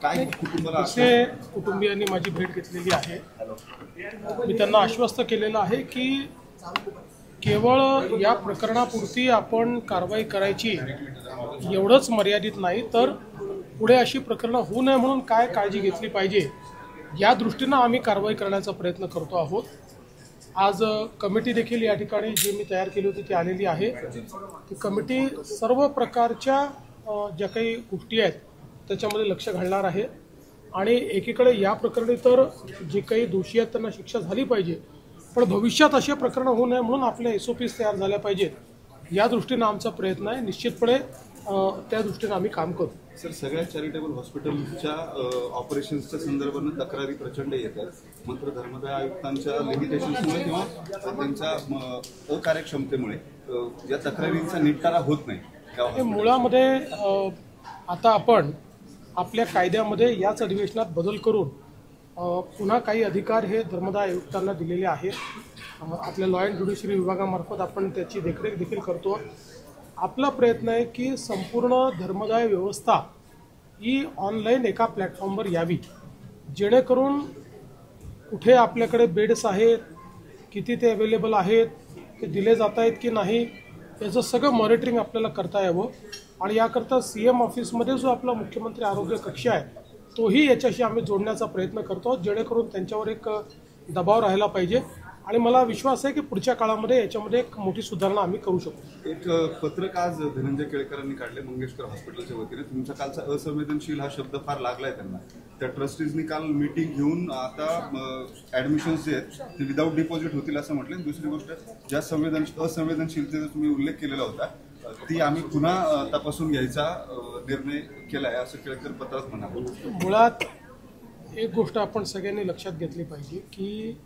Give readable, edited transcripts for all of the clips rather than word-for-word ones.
काय कुटुंबाला असे कुटुंबियांनी माझी भेट घेतलेली आहे। मी त्यांना आश्वस्त केलेलं आहे की केवळ या प्रकरणापुरती आपण कारवाई करायची एवढंच मर्यादित नाही, तर पुढे अशी प्रकरणं होऊ नये म्हणून काय काळजी घेतली पाहिजे या दृष्टीनं आम्ही कारवाई करण्याचा प्रयत्न करतो आहोत। आज कमिटी देखील या ठिकाणी जी मी तयार केली होती ती आलेली आहे। ती कमिटी सर्व प्रकारच्या ज्या काही गोष्टी आहेत त्याच्यामध्ये लक्ष घालणार आहे आणि एकीकडे या प्रकरणी तर जे काही दोषी आहेत त्यांना शिक्षा झाली पाहिजे, पण भविष्यात असे प्रकरण होऊ नये म्हणून आपल्या SOPs तयार झाल्या पाहिजेत या दृष्टीनं आमचा प्रयत्न आहे। निश्चितपणे त्या दृष्टीनं आम्ही काम करू। सर, सगळ्या चॅरिटेबल हॉस्पिटलच्या ऑपरेशन्सच्या संदर्भाने तक्रारी प्रचंड येतात, मात्र धर्मदाय आयुक्तांच्या लिमिटेशन्समुळे किंवा त्यांच्या अकार्यक्षमतेमुळे या तक्रारींचा निपटारा होत नाही। मुळामध्ये आता आपण आपल्या कायद्यामध्ये याच अधिवेशनात बदल करून पुन्हा काही अधिकार हे धर्मदाय आयुक्तांना दिलेले आहेत। आपल्या लॉ अँड ज्युडिशरी विभागामार्फत आपण त्याची देखरेख देखील करतो। आपला प्रयत्न आहे की संपूर्ण धर्मदाय व्यवस्था ही ऑनलाईन एका प्लॅटफॉर्मवर यावी, जेणेकरून कुठे आपल्याकडे बेड्स आहेत, किती ते अवेलेबल आहेत, ते दिले जात आहेत की नाही, याचं सगळं मॉनिटरिंग आपल्याला करता यावं। आणि याकरता CM ऑफिसमध्ये जो आपला मुख्यमंत्री आरोग्य कक्ष आहे तोही याच्याशी आम्ही जोडण्याचा प्रयत्न करतो, जेणेकरून त्यांच्यावर एक दबाव राहिला पाहिजे आणि मला विश्वास आहे की पुढच्या काळामध्ये याच्यामध्ये एक मोठी सुधारणा आम्ही करू शकतो। एक पत्रक आज धनंजय केळकरांनी काढले मंगेशकर हॉस्पिटलच्या वतीने। तुमचा कालचा असंवेदनशील हा शब्द फार लागलाय त्यांना। त्या ट्रस्टीजनी काल मीटिंग घेऊन आता ऍडमिशन्स जे आहेत ते विदाऊट डिपॉझिट होतील असं म्हटलं। दुसरी गोष्ट, ज्या असंवेदनशीलतेचा तुम्ही उल्लेख केलेला होता ती आम्ही पुन्हा तपासून घ्यायचा निर्णय केलाय असं केळकर पत्रात म्हणाले। मुळात एक गोष्ट आपण सगळ्यांनी लक्षात घेतली पाहिजे की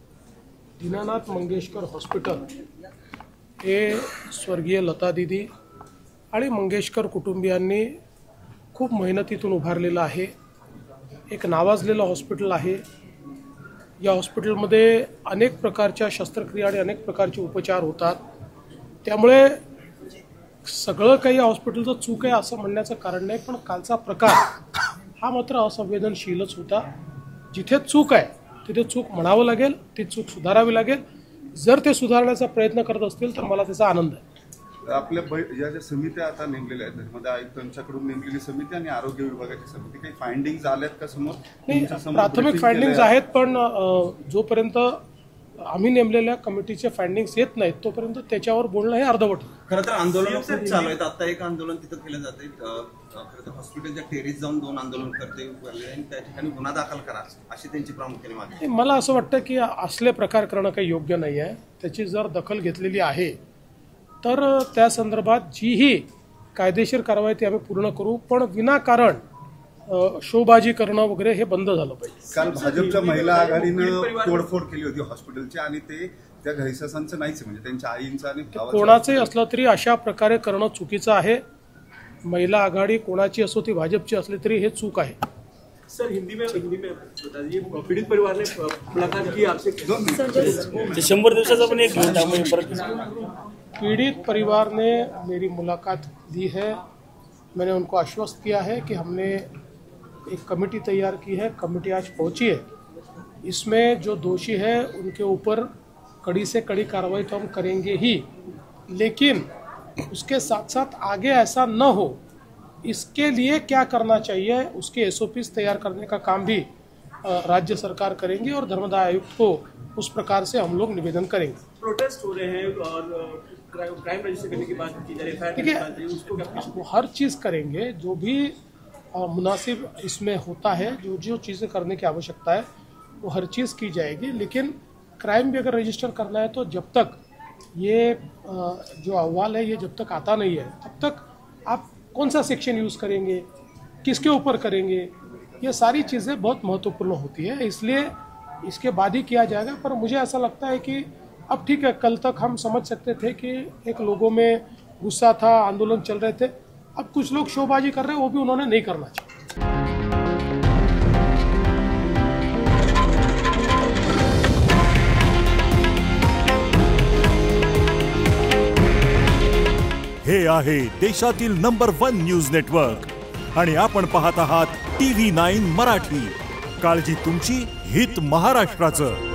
दीनानाथ मंगेशकर हॉस्पिटल हे स्वर्गीय लता दीदी आणि मंगेशकर कुटुंबियांनी खूप मेहनतीतून उभारलेलं आहे। एक नावाजलेलं हॉस्पिटल आहे। या हॉस्पिटलमध्ये अनेक प्रकारच्या शस्त्रक्रिया आणि अनेक प्रकारचे उपचार होतात, त्यामुळे सगळं काही या हॉस्पिटलचं चूक आहे असं म्हणण्याचं कारण नाही, पण कालचा प्रकार हा मात्र असंवेदनशीलच होता। जिथे चूक आहे तिथे चूक म्हणावं लागेल, ती चूक सुधारावी लागेल। जर ते सुधारण्याचा प्रयत्न करत असतील तर मला त्याचा आनंद आहे। आपल्या या ज्या समित्या आता नेमलेल्या आहेत धर्मदाय आयुक्तांच्याकडून नेमलेली समिती आणि आरोग्य विभागाची समिती, काही फाइंडिंग्स आल्यात का समोर? नाही, प्राथमिक फाइंडिंग्स आहेत, पण जोपर्यंत आम्ही नेमलेल्या कमिटीचे फाइंडिंग्स येत नाहीत तोपर्यंत त्याच्यावर बोलणं हे अर्धवट। खरं तर आंदोलन खूप चालू आहेत। आता एक आंदोलन तिथं केलं जाते, खरं तर हॉस्पिटलच्या टेरेस जाऊन 2 आंदोलन करते आणि त्या ठिकाणी गुन्हा दाखल करा अशी त्यांची प्रामुख्याने मागणी। मला असं वाटतं की असले प्रकार करणं काही योग्य नाही आहे। त्याची जर दखल घेतलेली आहे तर त्या संदर्भात जीही कायदेशीर कारवाई ती आम्ही पूर्ण करू, पण विनाकारण शोबाजी करणं वगैरे हे बंद झालं पाहिजे। काल भाजपच्या महिला आघाडीनं तोडफोड केली होती हॉस्पिटलची आणि ते त्या घैसासांचं नाहीच, म्हणजे त्यांच्या आईंचं आणि कोणाचंही असलं तरी अशा प्रकारे करणं चुकीचं आहे। महिला आघाडी कोणाची असो, ती भाजपची असली तरी हे चूक आहे। सर, हिंदी में बताइए, पीड़ित परिवार ने मुलाकात की आपसे? 100 दिवसाचा पण एक पीड़ित परिवार ने मेरी मुलाकात दी है। मैंने उनको आश्वस्त किया है कि हमने एक कमेटी तैयार की है, कमेटी आज पहुंची है। इसमें जो दोषी है उनके ऊपर कड़ी से कड़ी कार्रवाई तो हम करेंगे ही, लेकिन उसके साथ साथ आगे ऐसा न हो इसके लिए क्या करना चाहिए उसके SOPs तैयार करने का काम भी राज्य सरकार करेंगी और धर्मदाय आयुक्त को उस प्रकार से हम लोग निवेदन करेंगे। प्रोटेस्ट हो रहे हैं और क्राइम रजिस्टर करने की बात की जा रही है, ठीक है, वो हर चीज़ करेंगे जो भी मुनासिब इसमें होता है, जो जो चीज़ें करने की आवश्यकता है वो हर चीज़ की जाएगी। लेकिन क्राइम भी अगर रजिस्टर करना है तो जब तक ये जो अहवाल है ये जब तक आता नहीं है तब तक आप कौन सा सेक्शन यूज़ करेंगे, किसके ऊपर करेंगे, ये सारी चीज़ें बहुत महत्वपूर्ण होती है, इसलिए इसके बाद ही किया जाएगा। पर मुझे ऐसा लगता है कि अब ठीक है, कल तक हम समझ सकते थे कि एक लोगों में गुस्सा था, आंदोलन चल रहे थे, अब कुछ लोग शोबाजी कर रहे हैं, वो भी उन्होंने नहीं करना चाहिए। हे आहे देशातील नंबर 1 न्यूज नेटवर्क आणि आपण पाहत आहात TV9 मराठी. काळजी तुमची, हित महाराष्ट्राचं.